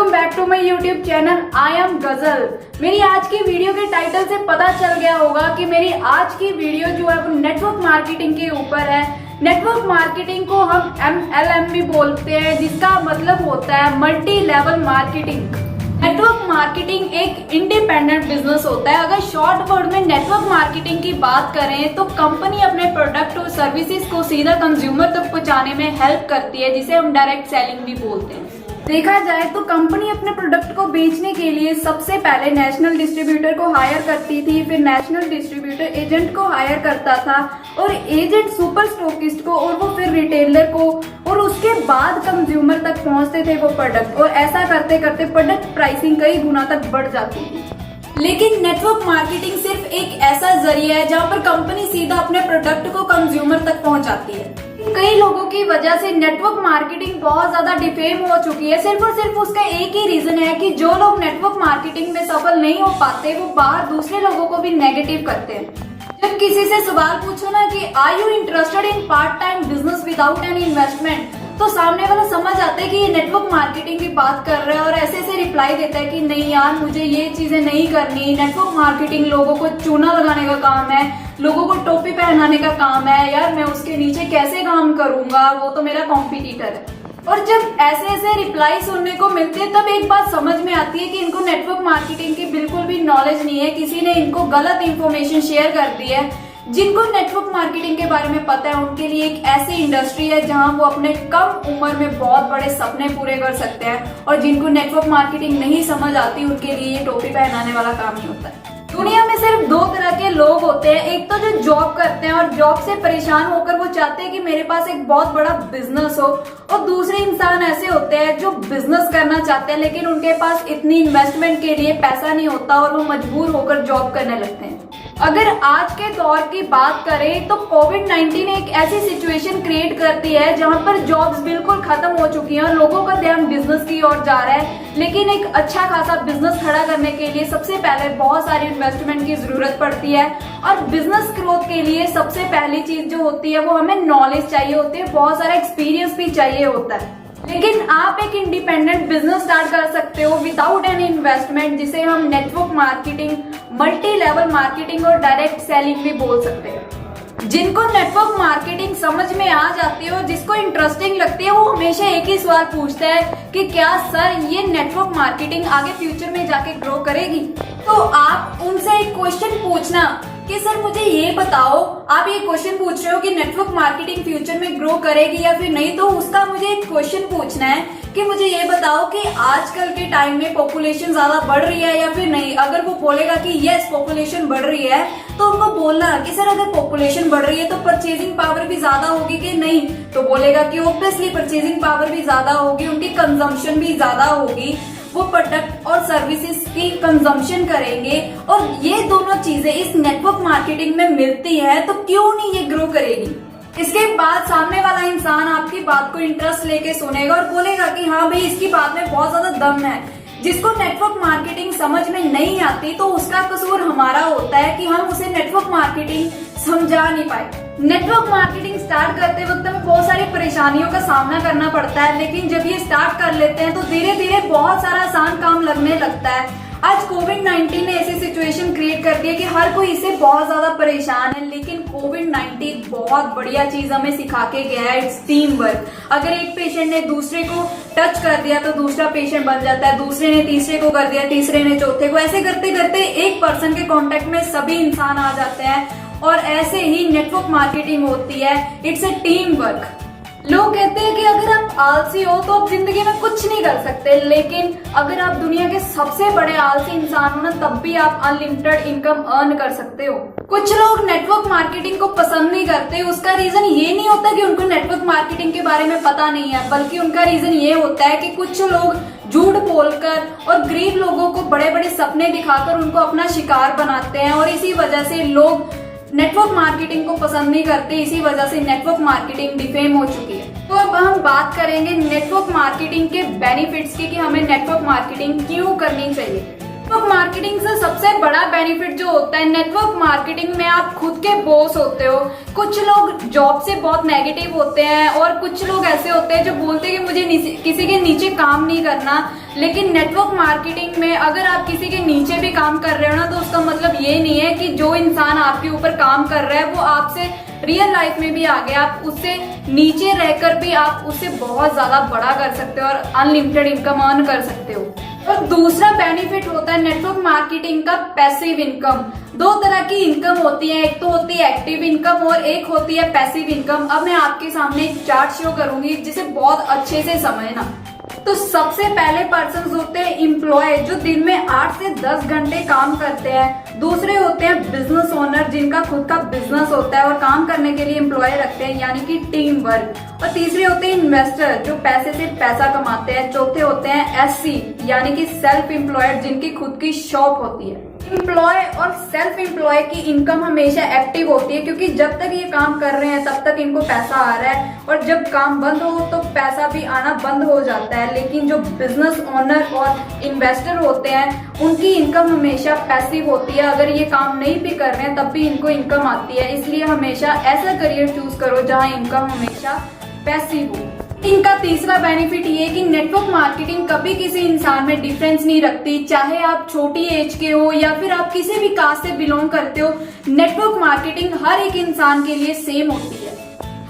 Welcome back to my YouTube channel I am Ghazal. मेरी आज की वीडियो के टाइटल से पता चल गया होगा कि मेरी आज की वीडियो जो है वो नेटवर्क मार्केटिंग के ऊपर है। नेटवर्क मार्केटिंग को हम MLM भी बोलते हैं, जिसका मतलब होता है multi level marketing. Network marketing एक इंडिपेंडेंट बिजनेस होता है। अगर शॉर्ट वर्ड में नेटवर्क मार्केटिंग की बात करें तो कंपनी अपने प्रोडक्ट और सर्विसेज को सीधा कंज्यूमर तक पहुंचाने में हेल्प करती है, जिसे हम डायरेक्ट सेलिंग भी बोलते हैं। देखा जाए तो कंपनी अपने प्रोडक्ट को बेचने के लिए सबसे पहले नेशनल डिस्ट्रीब्यूटर को हायर करती थी, फिर नेशनल डिस्ट्रीब्यूटर एजेंट को हायर करता था और एजेंट सुपर स्टॉकिस्ट को और वो फिर रिटेलर को, और उसके बाद कंज्यूमर तक पहुंचते थे वो प्रोडक्ट। और ऐसा करते करते प्रोडक्ट प्राइसिंग कई गुना तक बढ़ जाती थी। लेकिन नेटवर्क मार्केटिंग सिर्फ एक ऐसा जरिया है जहां पर कंपनी सीधा अपने प्रोडक्ट को कंज्यूमर तक पहुंचाती है। कई लोगों की वजह से नेटवर्क मार्केटिंग बहुत ज्यादा डिफेम हो चुकी है। सिर्फ और सिर्फ उसका एक ही रीजन है कि जो लोग नेटवर्क मार्केटिंग में सफल नहीं हो पाते वो बाहर दूसरे लोगों को भी नेगेटिव करते हैं। जब किसी से सवाल पूछो ना कि are you interested in part time business without any investment, तो सामने वाला समझ आता है कि ये नेटवर्क मार्केटिंग की बात कर रहा है और ऐसे ऐसे रिप्लाई देता है कि नहीं यार, मुझे ये चीजें नहीं करनी। नेटवर्क मार्केटिंग लोगों को चूना लगाने का काम है, लोगों को टोपी पहनाने का काम है। यार मैं उसके नीचे कैसे काम करूंगा, वो तो मेरा कॉम्पिटिटर है। और जब ऐसे ऐसे रिप्लाई सुनने को मिलते हैं तब एक बात समझ में आती है कि इनको नेटवर्क मार्केटिंग की बिल्कुल भी नॉलेज नहीं है। किसी ने इनको गलत इंफॉर्मेशन शेयर कर दी है। जिनको नेटवर्क मार्केटिंग के बारे में पता है उनके लिए एक ऐसी इंडस्ट्री है जहां वो अपने कम उम्र में बहुत बड़े सपने पूरे कर सकते हैं। और जिनको नेटवर्क मार्केटिंग नहीं समझ आती उनके लिए ये टोपी पहनाने वाला काम ही होता है। दुनिया में सिर्फ दो तरह के लोग होते हैं, एक तो जो जॉब करते हैं और जॉब से परेशान होकर वो चाहते हैं कि मेरे पास एक बहुत बड़ा बिजनेस हो, और दूसरे इंसान ऐसे होते हैं जो बिजनेस करना चाहते हैं लेकिन उनके पास इतनी इन्वेस्टमेंट के लिए पैसा नहीं होता और वो मजबूर होकर जॉब करने लगते हैं। अगर आज के दौर की बात करें तो कोविड-19 एक ऐसी सिचुएशन क्रिएट करती है जहां पर जॉब्स बिल्कुल खत्म हो चुकी हैं और लोगों का ध्यान बिजनेस की ओर जा रहा है। लेकिन एक अच्छा खासा बिजनेस खड़ा करने के लिए सबसे पहले बहुत सारी इन्वेस्टमेंट की जरूरत पड़ती है, और बिजनेस ग्रोथ के लिए सबसे पहली चीज जो होती है वो हमें नॉलेज चाहिए होती है, बहुत सारा एक्सपीरियंस भी चाहिए होता है। लेकिन आप एक इंडिपेंडेंट बिजनेस स्टार्ट कर सकते हो विदाउट एनी इन्वेस्टमेंट, जिसे हम network marketing, multi level marketing और डायरेक्ट सेलिंग भी बोल सकते हैं। जिनको नेटवर्क मार्केटिंग समझ में आ जाती है और जिसको इंटरेस्टिंग लगती है वो हमेशा एक ही सवाल पूछता है कि क्या सर ये नेटवर्क मार्केटिंग आगे फ्यूचर में जाके ग्रो करेगी। तो आप उनसे एक क्वेश्चन पूछना कि सर मुझे ये बताओ, आप ये क्वेश्चन पूछ रहे हो कि नेटवर्क मार्केटिंग फ्यूचर में ग्रो करेगी या फिर नहीं, तो उसका मुझे एक क्वेश्चन पूछना है कि मुझे ये बताओ कि आजकल के टाइम में पॉपुलेशन ज्यादा बढ़ रही है या फिर नहीं। अगर वो बोलेगा कि यस पॉपुलेशन बढ़ रही है तो उनको बोलना कि सर अगर पॉपुलेशन बढ़ रही है तो परचेजिंग पावर भी ज्यादा होगी कि नहीं, तो बोलेगा कि ऑब्वियसली परचेजिंग पावर भी ज्यादा होगी, उनकी कंजम्पशन भी ज्यादा होगी, वो प्रोडक्ट और सर्विसेज की कंजम्पशन करेंगे। और ये दोनों चीजें इस नेटवर्क मार्केटिंग में मिलती है तो क्यों नहीं ये ग्रो करेगी। इसके बाद सामने वाला इंसान आपकी बात को इंटरेस्ट लेके सुनेगा और बोलेगा कि हाँ भाई इसकी बात में बहुत ज्यादा दम है। जिसको नेटवर्क मार्केटिंग समझ में नहीं आती तो उसका कसूर हमारा होता है कि हम उसे नेटवर्क मार्केटिंग समझा नहीं पाए। नेटवर्क मार्केटिंग स्टार्ट करते वक्त हमें बहुत सारी परेशानियों का सामना करना पड़ता है, लेकिन जब ये स्टार्ट कर लेते हैं तो धीरे धीरे बहुत सारा आसान काम लगने लगता है। आज कोविड-19 ने ऐसी सिचुएशन क्रिएट कर दी है कि हर कोई इससे बहुत ज्यादा परेशान है, लेकिन कोविड-19 बहुत बढ़िया चीज हमें सिखा के गया है, इट्स टीम वर्क। अगर एक पेशेंट ने दूसरे को टच कर दिया तो दूसरा पेशेंट बन जाता है, दूसरे ने तीसरे को कर दिया, तीसरे ने चौथे को, ऐसे करते करते एक पर्सन के कॉन्टेक्ट में सभी इंसान आ जाते हैं। और ऐसे ही नेटवर्क मार्केटिंग होती है, इट्स ए टीम वर्क। लोग कहते हैं कि अगर आप आलसी हो तो आप जिंदगी में कुछ नहीं कर सकते, लेकिन अगर आप दुनिया के सबसे बड़े आलसी इंसान हो ना तब भी आप अनलिमिटेड इनकम अर्न कर सकते हो। कुछ लोग नेटवर्क मार्केटिंग को पसंद नहीं करते, उसका रीजन ये नहीं होता कि उनको नेटवर्क मार्केटिंग के बारे में पता नहीं है, बल्कि उनका रीजन ये होता है कि कुछ लोग झूठ बोलकर और गरीब लोगों को बड़े बड़े सपने दिखाकर उनको अपना शिकार बनाते हैं, और इसी वजह से लोग नेटवर्क मार्केटिंग को पसंद नहीं करते। इसी वजह से नेटवर्क मार्केटिंग डिफेम हो चुकी है। तो अब हम बात करेंगे नेटवर्क मार्केटिंग के बेनिफिट्स की कि हमें नेटवर्क मार्केटिंग क्यों करनी चाहिए। नेटवर्क मार्केटिंग से सबसे बड़ा बेनिफिट जो होता है, नेटवर्क मार्केटिंग में आप खुद के बॉस होते हो। कुछ लोग जॉब से बहुत नेगेटिव होते हैं और कुछ लोग ऐसे होते हैं जो बोलते हैं कि मुझे किसी के नीचे काम नहीं करना। लेकिन नेटवर्क मार्केटिंग में अगर आप किसी के नीचे भी काम कर रहे हो ना, तो उसका मतलब ये नहीं है कि जो इंसान आपके ऊपर काम कर रहा है वो आपसे रियल लाइफ में भी आगे, आप उससे नीचे रहकर भी आप उससे बहुत ज्यादा बड़ा कर सकते हो और अनलिमिटेड इनकम अर्न कर सकते हो। और दूसरा बेनिफिट होता है नेटवर्क मार्केटिंग का पैसिव इनकम। दो तरह की इनकम होती है, एक तो होती है एक्टिव इनकम और एक होती है पैसिव इनकम। अब मैं आपके सामने एक चार्ट शो करूंगी जिसे बहुत अच्छे से समझना। तो सबसे पहले पर्सन होते हैं एम्प्लॉय, जो दिन में 8 से 10 घंटे काम करते हैं। दूसरे होते हैं बिजनेस ओनर, जिनका खुद का बिजनेस होता है और काम करने के लिए एम्प्लॉय रखते हैं, यानी कि टीम वर्क। और तीसरे होते हैं इन्वेस्टर, जो पैसे से पैसा कमाते हैं। चौथे होते हैं एससी, यानी कि सेल्फ एम्प्लॉयड, जिनकी खुद की शॉप होती है। एम्प्लॉय और सेल्फ एम्प्लॉय की इनकम हमेशा एक्टिव होती है, क्योंकि जब तक ये काम कर रहे हैं तब तक इनको पैसा आ रहा है, और जब काम बंद हो तो पैसा भी आना बंद हो जाता है। लेकिन जो बिजनेस ओनर और इन्वेस्टर होते हैं उनकी इनकम हमेशा पैसिव होती है। अगर ये काम नहीं भी कर रहे हैं तब भी इनको इनकम आती है। इसलिए हमेशा ऐसा करियर चूज करो जहाँ इनकम हमेशा पैसिव हो। इनका तीसरा बेनिफिट ये है कि नेटवर्क मार्केटिंग कभी किसी इंसान में डिफरेंस नहीं रखती, चाहे आप छोटी एज के हो या फिर आप किसी भी कास्ट से बिलोंग करते हो। नेटवर्क मार्केटिंग हर एक इंसान के लिए सेम होती है।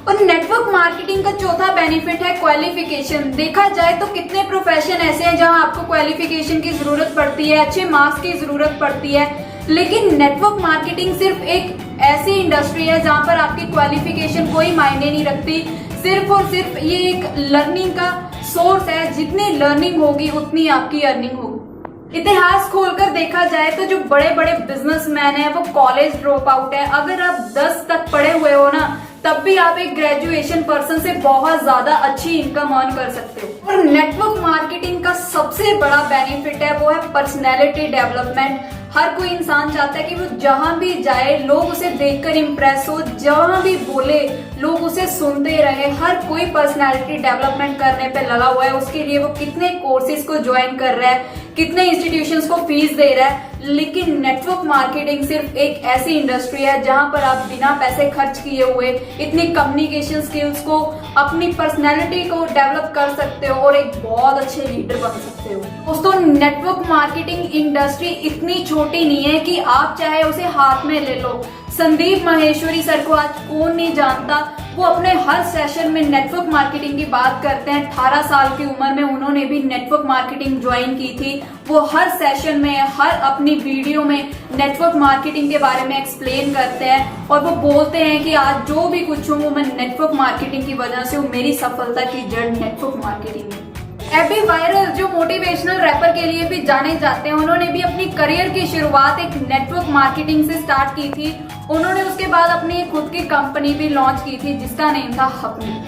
और नेटवर्क मार्केटिंग का चौथा बेनिफिट है क्वालिफिकेशन। देखा जाए तो कितने प्रोफेशन ऐसे हैं जहां आपको क्वालिफिकेशन की जरूरत पड़ती है, अच्छे मार्क्स की जरूरत पड़ती है। लेकिन नेटवर्क मार्केटिंग सिर्फ एक ऐसी इंडस्ट्री है जहां पर आपकी क्वालिफिकेशन कोई मायने नहीं रखती। सिर्फ और सिर्फ ये एक लर्निंग का सोर्स है, जितनी लर्निंग होगी उतनी आपकी अर्निंग होगी। इतिहास खोलकर देखा जाए तो जो बड़े बड़े बिजनेसमैन हैं वो कॉलेज ड्रॉप आउट है। अगर आप 10 तक पढ़े हुए हो ना, तब भी आप एक ग्रेजुएशन पर्सन से बहुत ज्यादा अच्छी इनकम अर्न कर सकते हो। और नेटवर्क मार्केटिंग का सबसे बड़ा बेनिफिट है वो है पर्सनैलिटी डेवलपमेंट। हर कोई इंसान चाहता है कि वो जहां भी जाए लोग उसे देखकर इम्प्रेस हो, जहां भी बोले लोग उसे सुनते रहे। हर कोई पर्सनैलिटी डेवलपमेंट करने पे लगा हुआ है। उसके लिए वो कितने कोर्सेज को ज्वाइन कर रहा है, कितने इंस्टीट्यूशंस को फीस दे रहा है। लेकिन नेटवर्क मार्केटिंग सिर्फ एक ऐसी इंडस्ट्री है जहां पर आप बिना पैसे खर्च किए हुए इतनी कम्युनिकेशन स्किल्स को, अपनी पर्सनैलिटी को डेवलप कर सकते हो और एक बहुत अच्छे लीडर बन सकते हो। दोस्तों, नेटवर्क मार्केटिंग इंडस्ट्री इतनी छोटी नहीं है कि आप चाहे उसे हाथ में ले लो। संदीप माहेश्वरी सर को आज कौन नहीं जानता। वो अपने हर सेशन में नेटवर्क मार्केटिंग की बात करते हैं। 18 साल की उम्र में उन्होंने भी नेटवर्क मार्केटिंग ज्वाइन की थी। वो हर सेशन में, हर अपनी वीडियो में नेटवर्क मार्केटिंग के बारे में एक्सप्लेन करते हैं और वो बोलते हैं कि आज जो भी कुछ हूँ वो मैं नेटवर्क मार्केटिंग की वजह से हूँ। मेरी सफलता की जड़ नेटवर्क मार्केटिंग है। एबी वायरल, जो मोटिवेशनल रैपर के लिए भी जाने जाते हैं, उन्होंने भी अपनी करियर की शुरुआत एक नेटवर्क मार्केटिंग से स्टार्ट की थी। उन्होंने उसके बाद अपनी खुद की कंपनी भी लॉन्च की थी जिसका नेम था हकमी।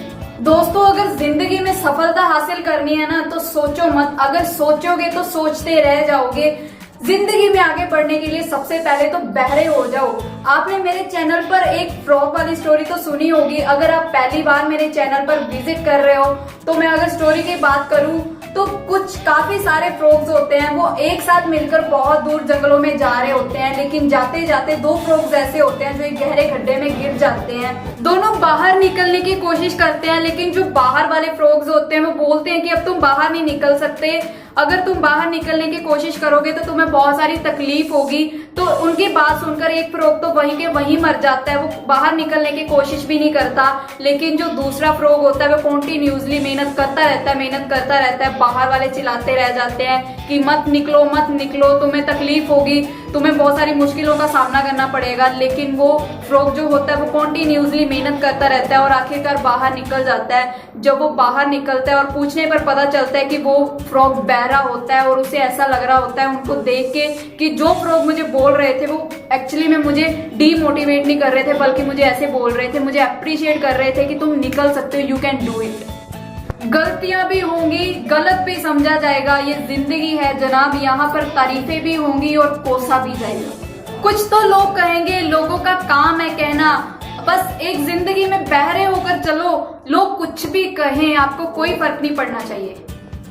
दोस्तों, अगर जिंदगी में सफलता हासिल करनी है ना तो सोचो मत। अगर सोचोगे तो सोचते रह जाओगे। जिंदगी में आगे बढ़ने के लिए सबसे पहले तो बहरे हो जाओ। आपने मेरे चैनल पर एक फ्रॉक वाली स्टोरी तो सुनी होगी। अगर आप पहली बार मेरे चैनल पर विजिट कर रहे हो तो मैं अगर स्टोरी की बात करूं तो कुछ काफी सारे फ्रॉग्स होते हैं, वो एक साथ मिलकर बहुत दूर जंगलों में जा रहे होते हैं। लेकिन जाते जाते 2 फ्रॉग्स ऐसे होते हैं जो एक गहरे गड्ढे में गिर जाते हैं। दोनों बाहर निकलने की कोशिश करते हैं, लेकिन जो बाहर वाले फ्रॉग्स होते हैं वो बोलते हैं कि अब तुम बाहर नहीं निकल सकते। अगर तुम बाहर निकलने की कोशिश करोगे तो तुम्हें बहुत सारी तकलीफ होगी। तो उनकी बात सुनकर एक फ्रॉग तो वहीं के वहीं मर जाता है, वो बाहर निकलने की कोशिश भी नहीं करता। लेकिन जो दूसरा फ्रॉग होता है वो कॉन्टिन्यूसली मेहनत करता रहता है। बाहर वाले चिल्लाते रह जाते हैं कि मत निकलो, तुम्हें तकलीफ होगी, तुम्हें बहुत सारी मुश्किलों का सामना करना पड़ेगा। लेकिन वो फ्रॉग जो होता है वो कॉन्टिन्यूसली मेहनत करता रहता है और आखिरकार बाहर निकल जाता है। जब वो बाहर निकलता है और पूछने पर पता चलता है कि वो फ्रॉग बहरा होता है और उसे ऐसा लग रहा होता है उनको देख के कि जो फ्रॉग मुझे बोल रहे थे वो एक्चुअली में मुझे डीमोटिवेट नहीं कर रहे थे, बल्कि मुझे ऐसे बोल रहे थे, मुझे अप्रिशिएट कर रहे थे कि तुम निकल सकते हो, यू कैन डू इट। गलतियां भी होंगी, गलत भी समझा जाएगा, ये जिंदगी है जनाब। यहाँ पर तारीफें भी होंगी और कोसा भी जाएगा। कुछ तो लोग कहेंगे, लोगों का काम है कहना, बस एक जिंदगी में बहरे होकर चलो। लोग कुछ भी कहें, आपको कोई फर्क नहीं पड़ना चाहिए।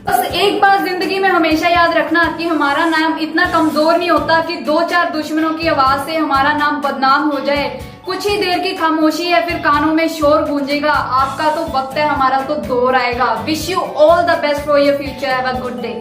बस एक बात जिंदगी में हमेशा याद रखना कि हमारा नाम इतना कमजोर नहीं होता कि 2-4 दुश्मनों की आवाज से हमारा नाम बदनाम हो जाए। कुछ ही देर की खामोशी है, फिर कानों में शोर गूंजेगा। आपका तो वक्त है, हमारा तो दौर आएगा। Wish you all the best for your future. Have a good day.